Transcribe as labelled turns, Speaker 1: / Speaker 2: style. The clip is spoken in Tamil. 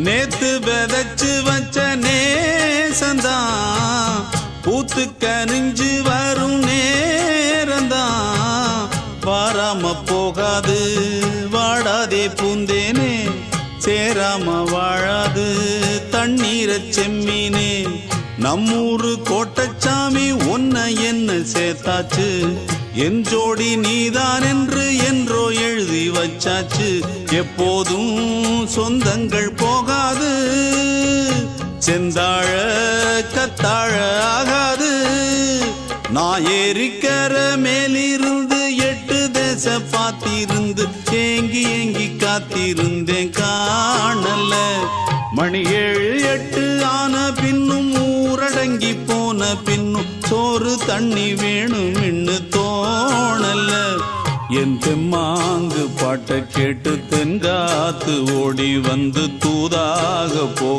Speaker 1: நேத்து விதைச்சு வச்ச நேசந்தான் பூத்து கனிஞ்சு வரும் நேரந்தான் வாராம போகாது வாடாதே பூந்தேனே சேராம வாழாது தண்ணீரை செம்மீனே நம்மூரு கோட்டச்சாமி உன்னை என்ன சேர்த்தாச்சு என் ஜோடி நீதான் என்று என்றோ எழுதி வச்சாச்சு எப்போதும் சொந்தங்கள் போகாது செந்தாழ கத்தாழ ஆகாது நான் ஏறிக்கர மேலிருந்து 8 தேச பார்த்திருந்து ஏங்கி ஏங்கி காத்திருந்தேன் காணல மணி 7 8 ஆன பின்னும் ஊரடங்கி போன பின்னும் சோறு தண்ணி வேணும் இன்னு தோணல என் தெம்மாங்கு பாட்டை கேட்டு தென்காத்து ஓடி வந்து தூதாக போ